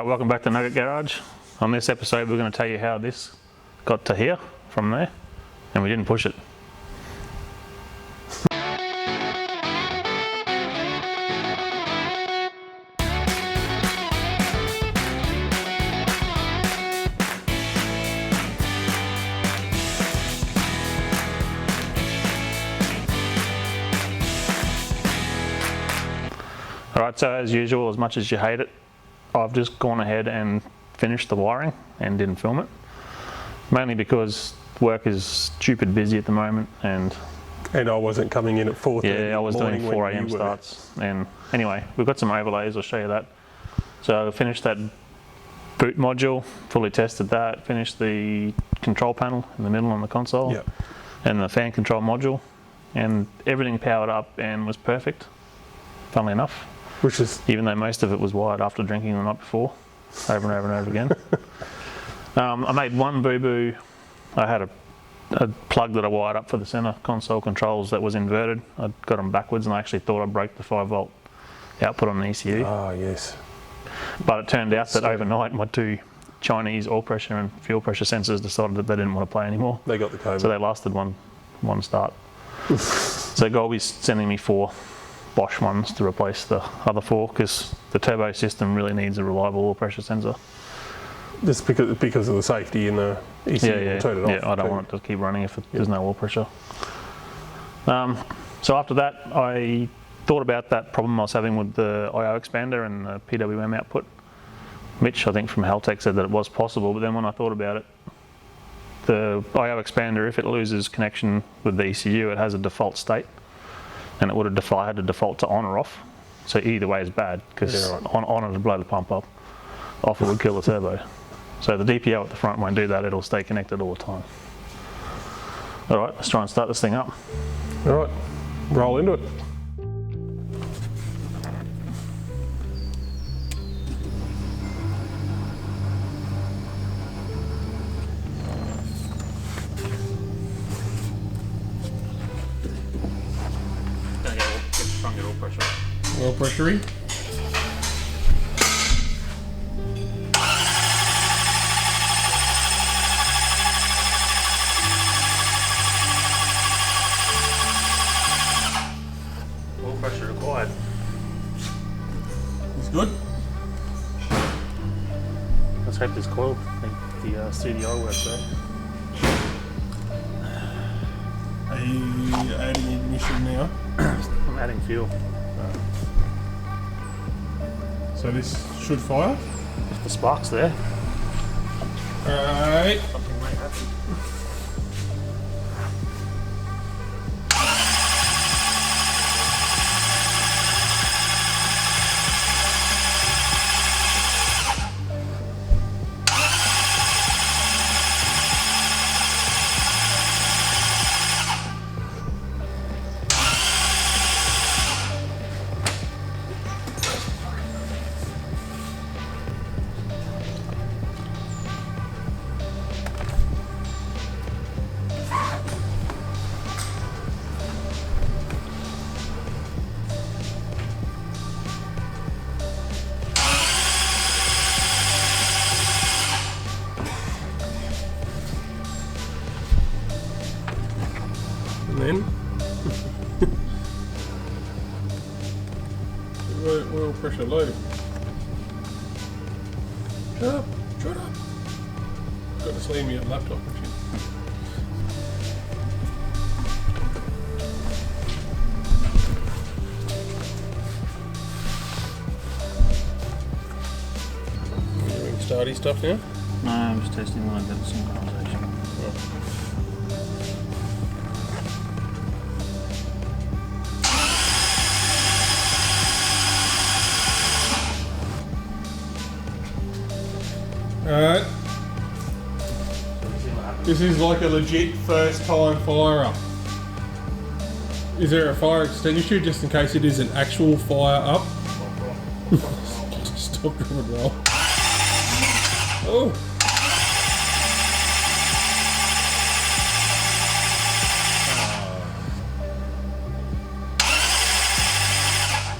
welcome back to Nugget Garage. On this episode we're going to tell you how this got to here from there, and we didn't push it. Alright, so as usual, as much as you hate it, I've just gone ahead and finished the wiring and didn't film it. Mainly because work is stupid busy at the moment, and I wasn't coming in at 4:30. Yeah, I was doing 4 AM starts. And anyway, we've got some overlays, I'll show you that. So I finished that boot module, fully tested that, finished the control panel in the middle on the console, yep, and the fan control module, and everything powered up and was perfect, funnily enough. Which is, even though most of it was wired after drinking the night before, over and over and over again. I made one boo-boo. I had a plug that I wired up for the center console controls that was inverted. I got them backwards, and I actually thought I broke the 5-volt output on the ECU. oh yes. But it turned out that overnight my two Chinese oil pressure and fuel pressure sensors decided that they didn't want to play anymore. They got the code. So they lasted one start. So Golby's sending me 4 Bosch ones to replace the other 4, because the turbo system really needs a reliable oil pressure sensor. Just because of the safety in the ECU. Yeah, Turn it off. I don't want it to keep running if there's no oil pressure. So after that, I thought about that problem I was having with the IO expander and the PWM output. Mitch, I think from Haltech, said that it was possible, but then when I thought about it, the IO expander, if it loses connection with the ECU, it has a default state, and it would have had to default to on or off. So either way is bad, because on it would blow the pump up, off it would kill the turbo. So the DPO at the front won't do that, it'll stay connected all the time. Alright, let's try and start this thing up. Alright, roll into it. Try and get oil pressure. Oil pressure. Oil pressure required. It's good. Let's hope this coil, the CDI works there. Are you adding ignition now? I'm adding fuel. So this should fire? If the spark's there, Alright. something might happen. And then oil pressure low. Shut up, shut up. Got to slam your laptop and shit. You're doing starty stuff now? No, I'm just testing when I get the synchronization. Alright. This is like a legit first time fire up. Is there a fire extinguisher just in case it is an actual fire up? Stop, drop and roll. Oh!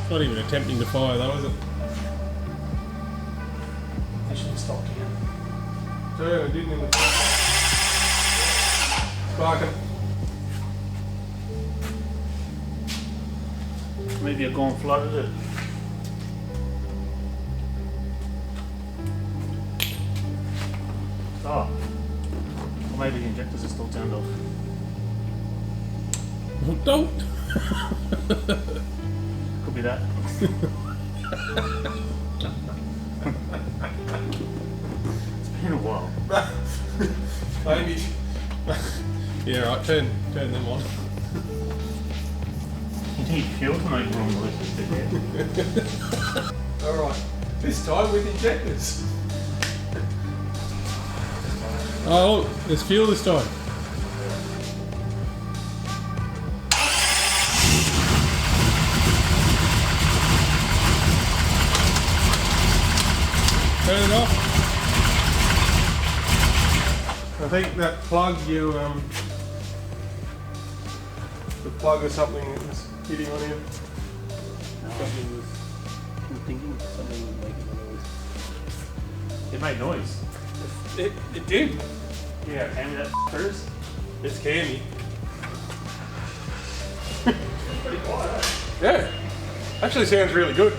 Not even attempting to fire though, is it? stopped again. Turn, it didn't in the sparking. Maybe I've gone flooded it. Oh. Or maybe the injectors are still turned off. Don't. Could be that. It's been a while. Maybe. Yeah, right, turn them on. You need fuel to make wrong noises, didn't you? Alright, this time with injectors. Oh, look, there's fuel this time. Turn it off. I think that plug the plug or something that was hitting on him. Something was, I'm thinking something was making a noise. It made noise. It did. Yeah, hand me that first. It's candy. Pretty quiet, eh? Yeah. Actually sounds really good.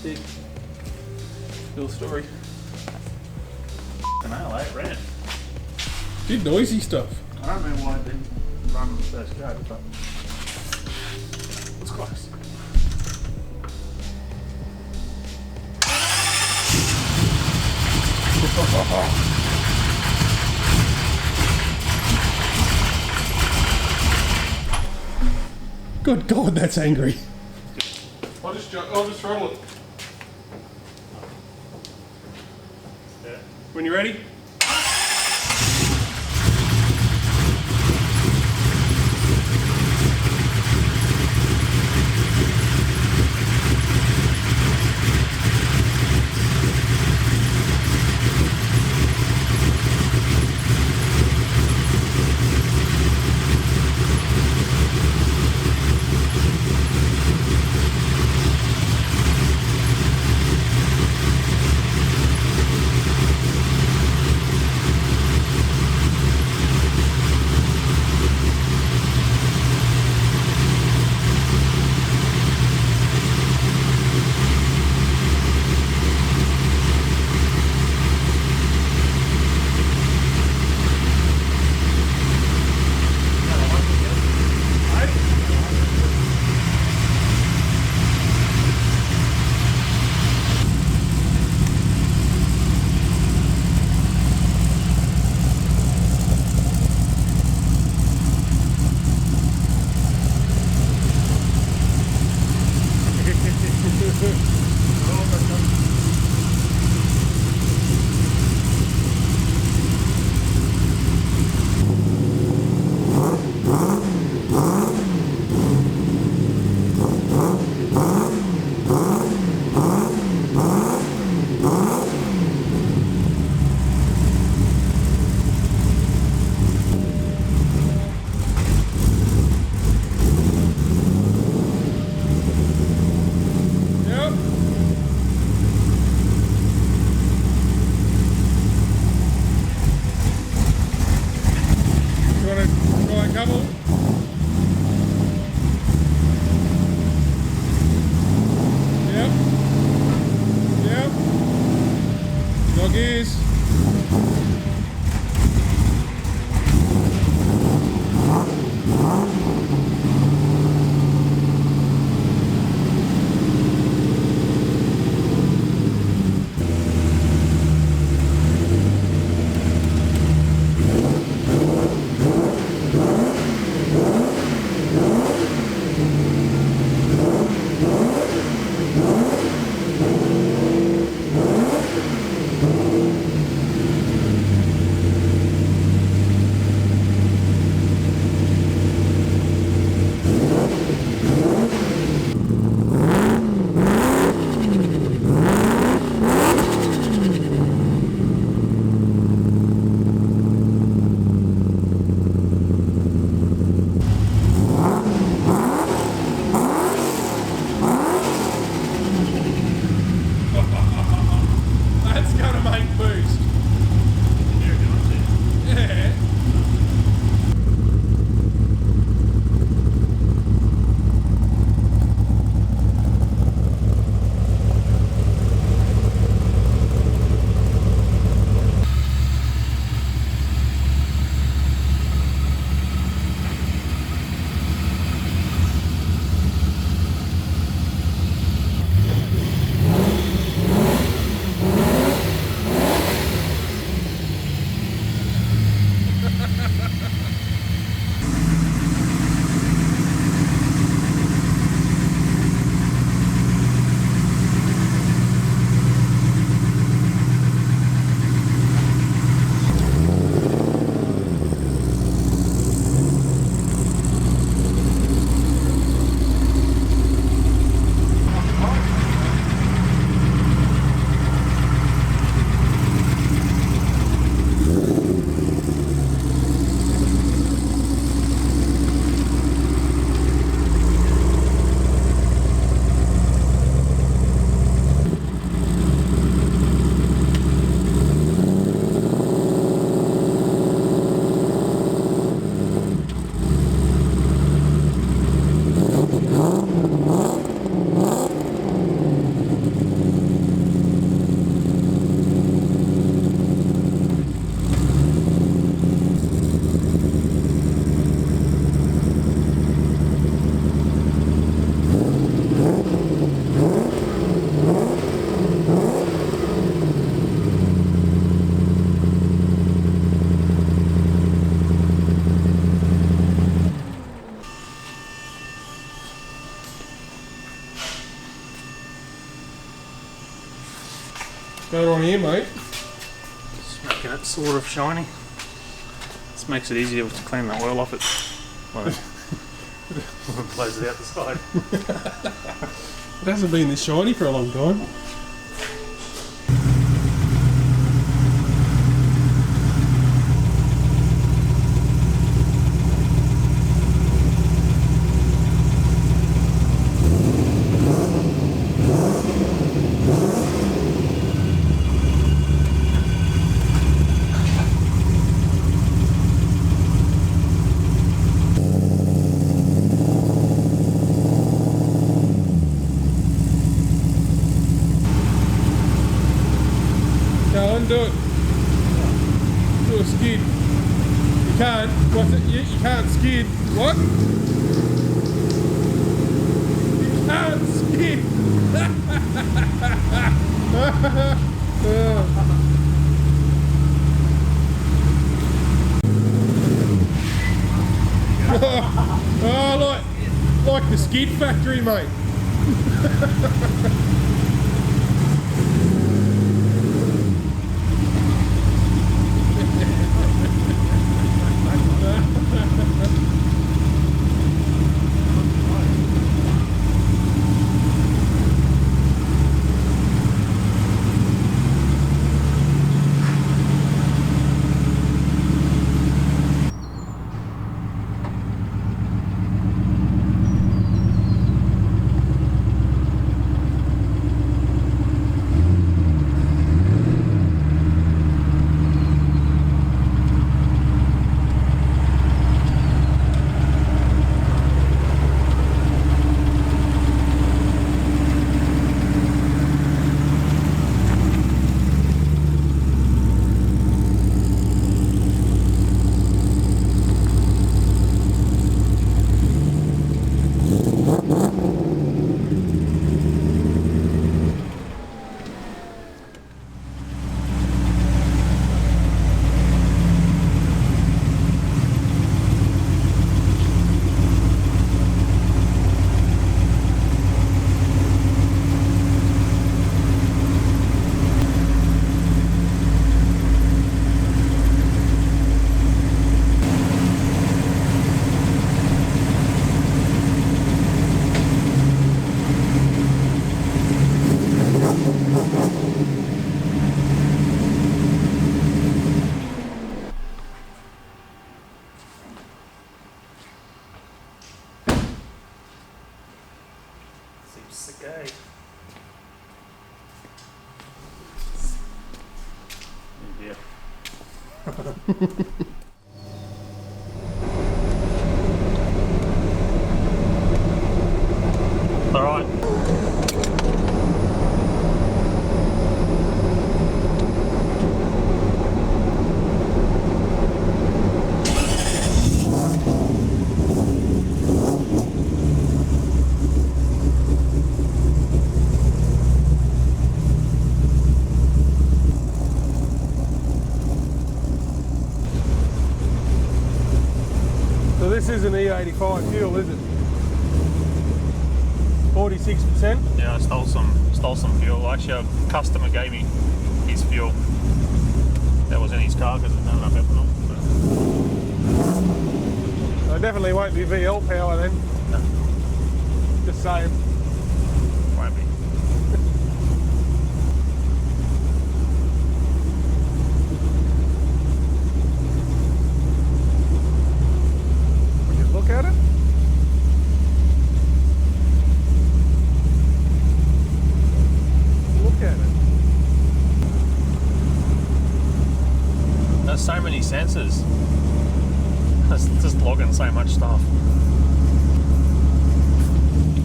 Big Bill story. An hell, it ran. Did noisy stuff. I don't know why it didn't run first go, but it's close. Good God, that's angry. I'll just throttle it. Yeah. When you're ready. Doggies. What's going on here, mate? Just making it sort of shiny. This makes it easier to clean the oil off it. Well, blows it out the side. It hasn't been this shiny for a long time. Do it. Do a skid. You can't. What's it? You can't skid. What? You can't skid. Oh, like the skid factory, mate. Okay. Yeah. All right. So this is an E85 fuel, is it? 46%? Yeah, I stole some fuel. Actually, a customer gave me his fuel. That was in his car because there's not enough ethanol. So it definitely won't be VL power then. No, Just saying. won't be. Would you look at it? Look at it. There's so many sensors. It's just logging so much stuff.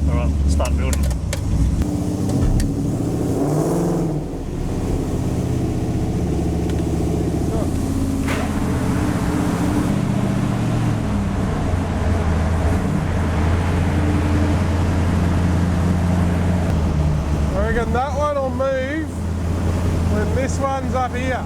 All right, start building. I reckon that one will move when this one's up here.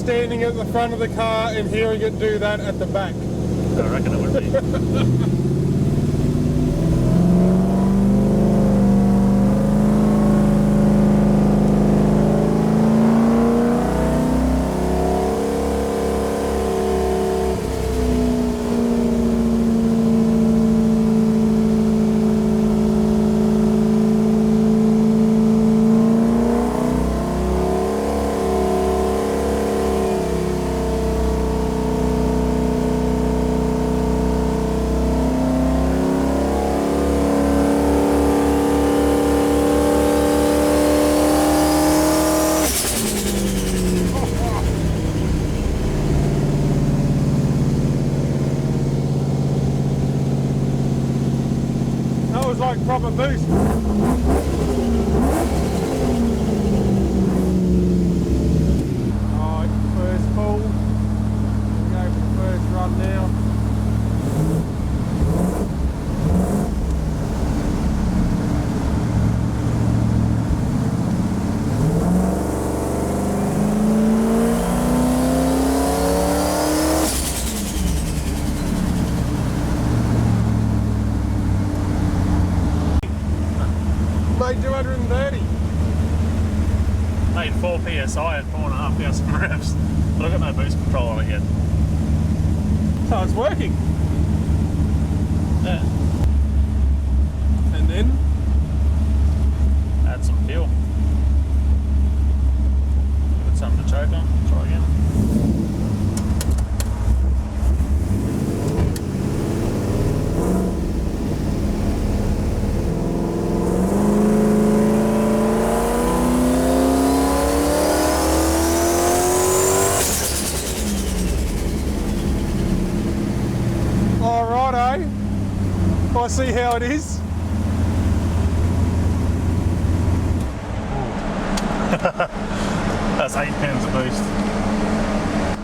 standing at the front of the car and hearing it do that at the back. I reckon it would be. That was like proper boost. Alright, first pull. Go for the first run now. Made 230. Made 4 psi at 4,500 revs. But I've got no boost control on it yet. So it's working. Yeah. And then Add some fuel. Give it something to choke on. Try again. alright, I see how it is. That's 8 pounds a boost.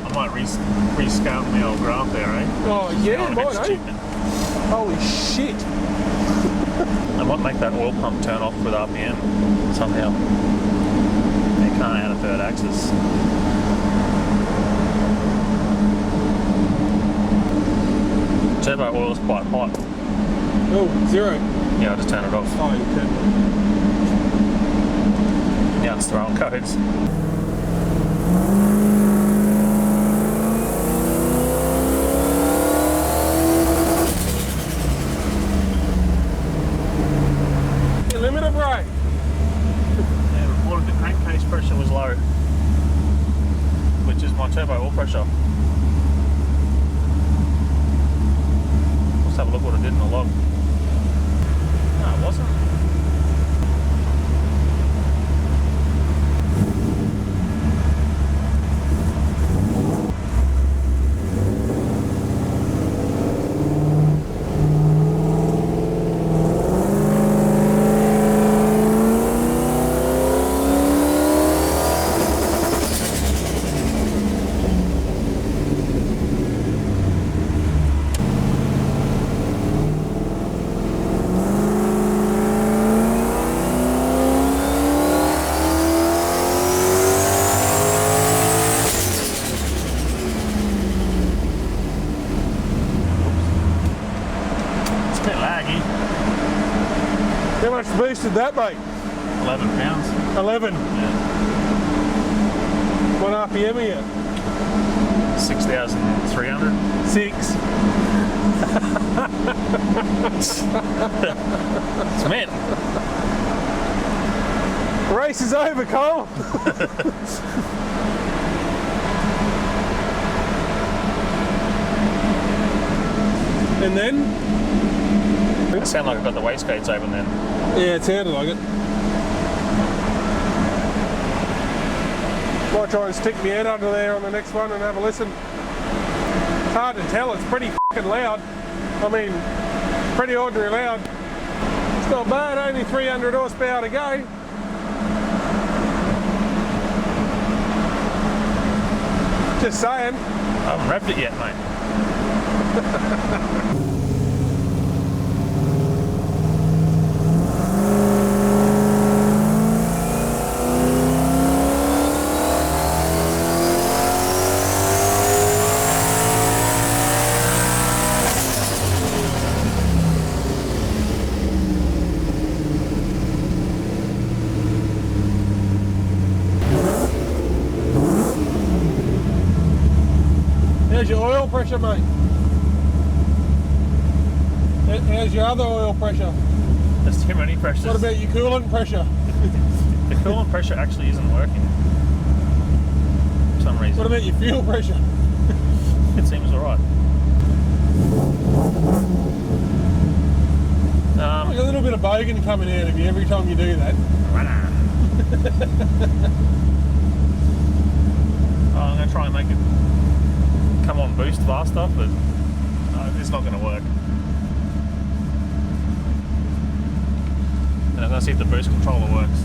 I might rescale my old graph there, eh? Oh yeah, Going a bit might, eh? stupid. Holy shit. I might make that oil pump turn off with RPM somehow. You can't add a third axis. Turbo oil is quite hot. Oh, 0. Yeah, I'll just turn it off. Oh, you can. Now it's throwing codes. Your limit of brake. Yeah, reported the crankcase pressure was low, which is my turbo oil pressure. Let's have a look what it did in the log. No, it wasn't. How much boosted that, mate? 11 pounds. 11. Yeah. What RPM are you? 6,300. 6. It's mint. Race is over, Cole. And then? It sounded like I got the wastegates open then. Yeah, it sounded like it. Might try and stick my head under there on the next one and have a listen. It's hard to tell, it's pretty fucking loud. I mean, pretty ordinary loud. It's not bad, only 300 horsepower to go. Just saying. I haven't revved it yet, mate. How's your oil pressure, mate? How's your other oil pressure? There's too many pressures. What about your coolant pressure? The coolant pressure actually isn't working for some reason. What about your fuel pressure? It seems alright. There's a little bit of bogan coming out of you every time you do that. I'm going to try and make it come on boost faster, but it's not going to work. And I'm going to see if the boost controller works.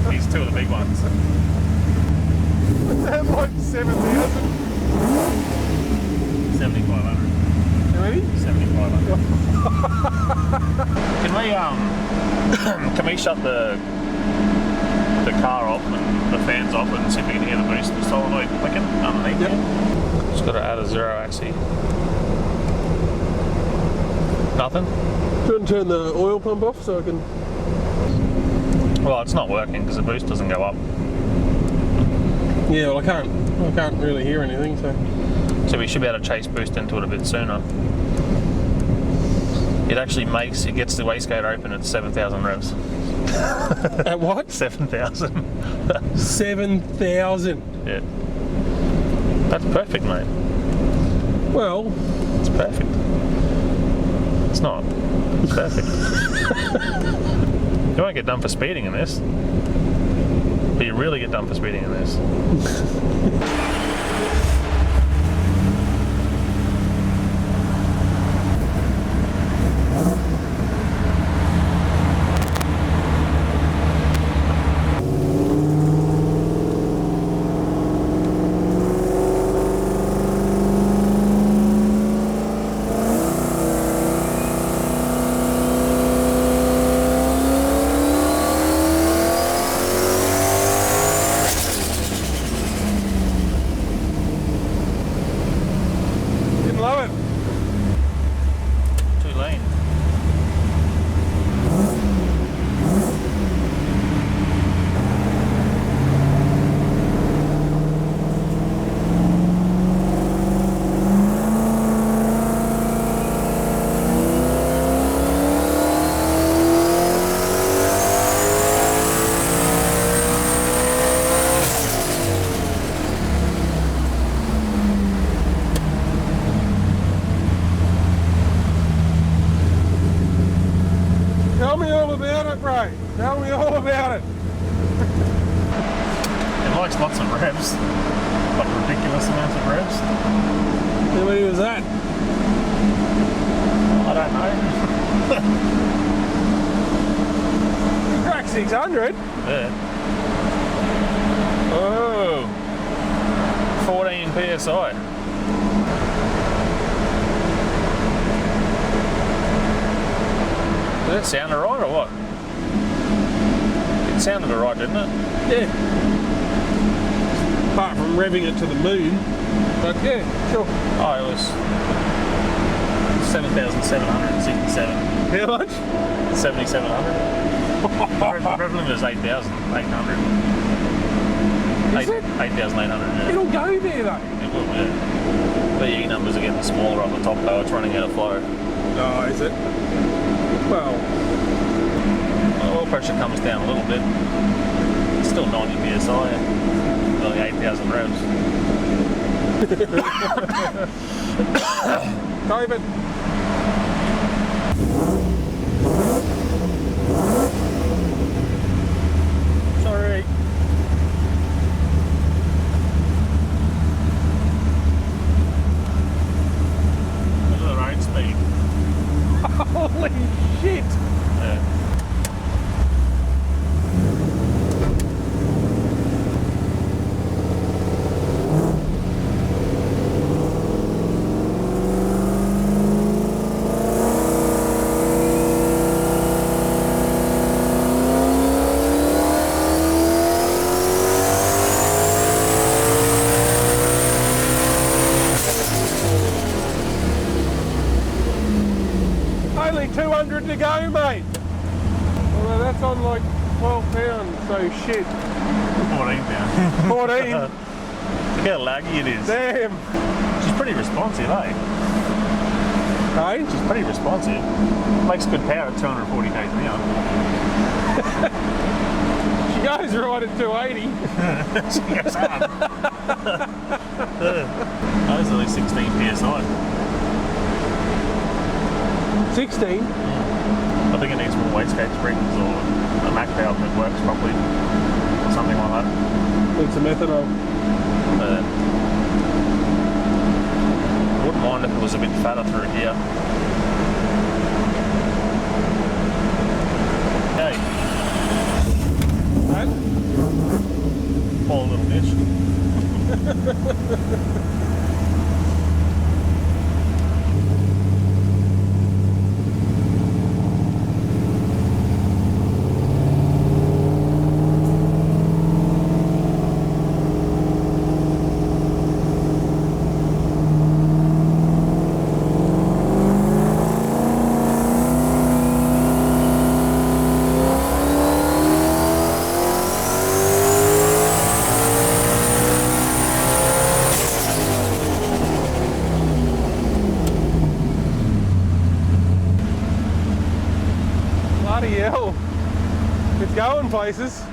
These two are the big ones. They're like 7,000. 7,500. How many? 7,500. Can we shut the car off and the fans off and see if we can hear the boost and the solenoid clicking underneath? Yep. Just got to add a zero axis. Nothing? Do you want to turn the oil pump off so I can... Well, it's not working because the boost doesn't go up. Yeah, well I can't really hear anything, so... So we should be able to chase boost into it a bit sooner. It actually it gets the wastegate open at 7,000 revs. At what? 7,000. 7,000. Yeah. That's perfect, mate. Well... It's perfect. It's not. It's perfect. You won't get done for speeding in this. But you really get done for speeding in this. Tell me all about it, Ray. Tell me all about it. It likes lots of revs. Like ridiculous amounts of revs. How many was that? I don't know. You cracked 600. Yeah. Oh. 14 PSI. Did that sound alright or what? It sounded alright, didn't it? Yeah. Apart from revving it to the moon. But yeah, sure. Oh, it was 7,767. How much? 7,700. Revving limit is 8,800. Is it? 8,800, yeah. It'll go there though. It will, yeah. The E numbers are getting smaller on the top though, it's running out of flow. Oh, is it? Well, Oil pressure comes down a little bit. It's still 90 PSI, only 8,000 revs. COVID. Sorry. Look at the road speed. Holy shit. Yeah. No, mate. Well, that's on like 12 pounds, so shit. 14 pounds. 14. Look how laggy it is. Damn. She's pretty responsive, eh? Hey? She's pretty responsive. Makes good power at 240 k's an hour. She goes right at 280. She goes hard. Those are only 16 psi. 16? I think it needs more wastegate springs or a Mac valve that works properly, or something like that. It's a methanol. Wouldn't mind if it was a bit fatter through here. Hey, And poor little bitch. bloody hell. It's going places.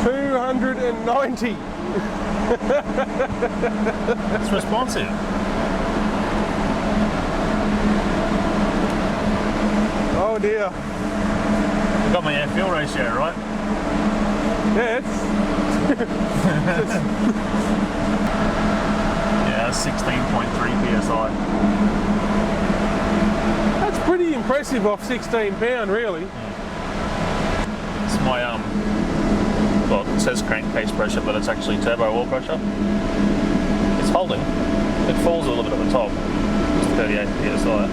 $290. It's responsive. Oh dear. I got my air fuel ratio right. Yeah, it's Yeah, that's 16.3 psi. that's pretty impressive off 16 pound, really. It's my well, it says crankcase pressure, but it's actually turbo oil pressure. It's holding. It falls a little bit at the top. It's 38 psi.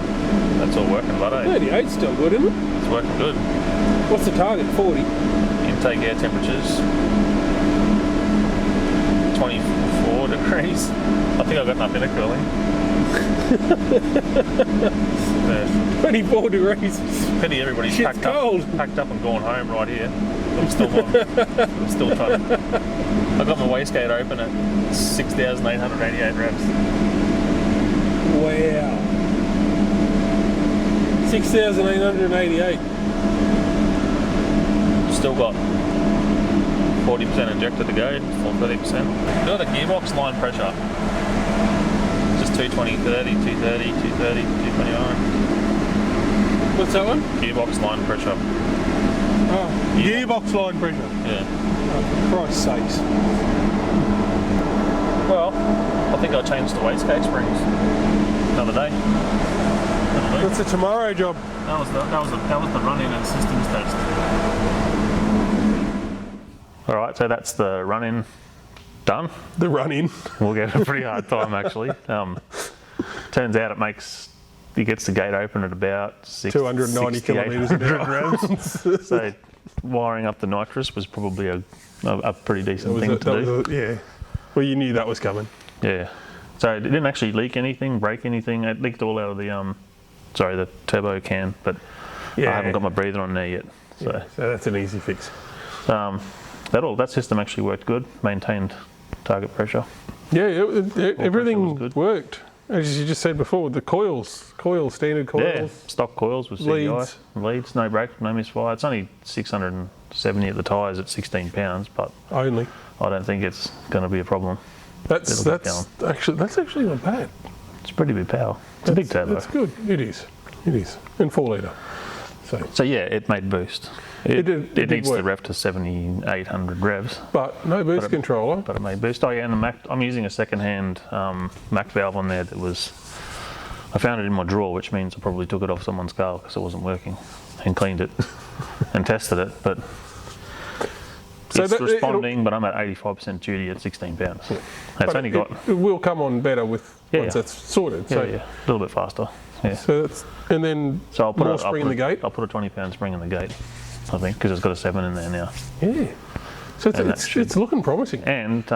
That's all working, but 38's still good, isn't it? it's working good. What's the target? 40. Intake air temperatures 24 degrees. I think I've got enough intercooling. Yeah. 24 degrees. Pity everybody's Shit's cold. packed up and gone home right here. I'm still trying to. I got my wastegate open at 6,888 revs. Wow. 6,888. Still got 40% injector to go, or 30%. Look at the gearbox line pressure. Just 220, 30, 230, 230, 229. What's that one? Gearbox line pressure. Oh, gearbox line pressure. Yeah. Oh, for Christ's sakes. Well, I think I changed the wastegate springs another day. That's a tomorrow job. That was the run-in and systems test. All right, so that's the run-in done. The run-in. We'll get a pretty hard time actually. Turns out it gets the gate open at about 290 kilometres an hour. So wiring up the nitrous was probably a pretty decent thing to do. Yeah. Well, you knew that was coming. Yeah. So it didn't actually leak anything, break anything. It leaked all out of the the turbo can, but Yeah. I haven't got my breather on there yet. So So that's an easy fix. that system actually worked good. Maintained target pressure. Yeah, everything good. worked. As you just said before, the standard coils. Yeah, stock coils with CDI. Leads. No brake, no misfire. It's only 670 at the tyres at 16 pounds, but Only. I don't think it's going to be a problem. That's actually not bad. It's pretty big power. It's a big turbo. That's good. It is. And 4 litre. So yeah, it made boost. It needs work. to rev to 7,800 revs. But no boost controller. But it made boost. Oh yeah, and the Mac, I'm using a second-hand Mac valve on there that I found it in my drawer, which means I probably took it off someone's car because it wasn't working, and cleaned it and tested it. But it's responding, but I'm at 85% duty at 16 pounds. Yeah. It's only got. It will come on better once it's sorted. Yeah, a little bit faster. Yeah. So I'll put more spring in the gate. I'll put a 20-pound spring in the gate, I think, because it's got a 7 in there now. Yeah. So it's looking promising. And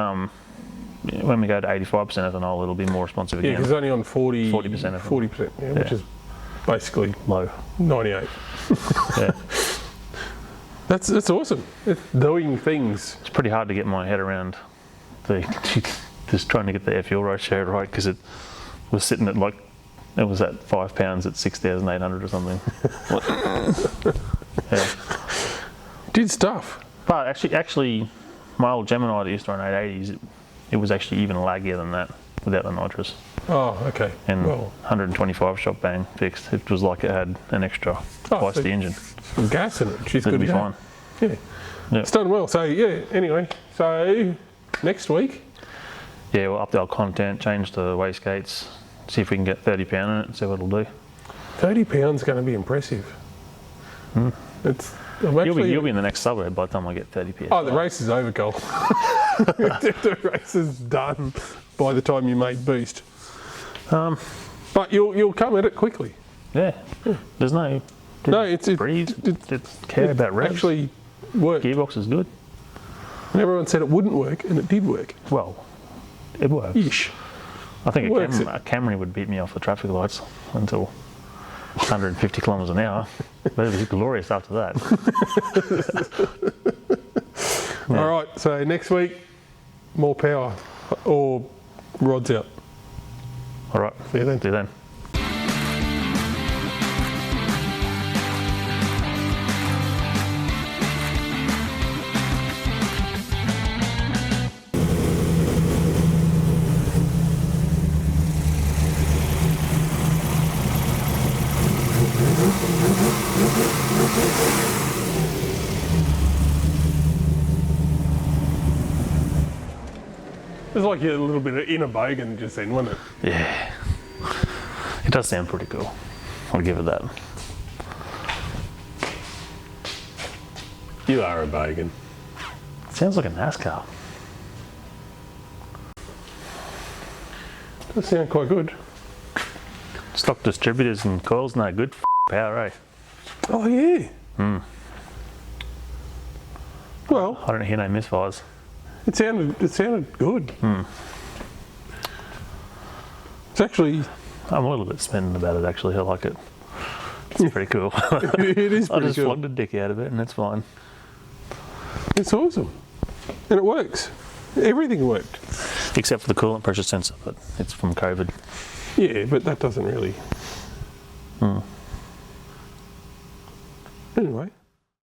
when we go to 85% ethanol, it'll be more responsive Yeah, again. because it's only on 40%. 40% 40%, yeah, which is basically Low. 98. Yeah. That's awesome. It's doing things. It's pretty hard to get my head around just trying to get the fuel ratio right, because it was sitting at like, it was at 5 pounds at 6,800 or something. Yeah. Did stuff. But actually, my old Gemini that used to run 880s, it was actually even laggier than that without the nitrous. Oh, okay. And well, 125 shot bang fixed. It was like it had an extra twice so the engine. some gas in it. She's It'd good be to go. fine. Yeah. Yeah. It's done well. So, yeah, anyway. So, next week. Yeah, we'll up the old content, change the wastegates, see if we can get 30 pound in it and see what it'll do. 30 pounds going to be impressive. It's, I'm You'll actually, be in the next suburb by the time I get 30 PS. Oh, the race is over, Cole. The race is done by the time you make boost. But you'll come at it quickly. Yeah. There's no No, it's breathe, care about revs. actually worked. Gearbox is good. And everyone said it wouldn't work, and it did work. Well, it works. Ish. I think Works a Camry would beat me off the traffic lights until 150 kilometres an hour. But it was glorious after that. Yeah. All right, so next week, more power or rods out. All right. See you then. See you then. It's like a little bit of inner bogan just then, wasn't it? Yeah. It does sound pretty cool. I'll give it that. You are a bogan. It sounds like a NASCAR. Does sound quite good. Stock distributors and coils, no good power, eh? Oh yeah. Well, I don't hear no misfires. it sounded good. It's actually I'm a little bit spending about it actually. I like it. It's pretty cool. it is I pretty just cool. flogged a dick out of it and it's fine. It's awesome, and it works. Everything worked. Except for the coolant pressure sensor, but it's from COVID. Yeah, but that doesn't really. Anyway.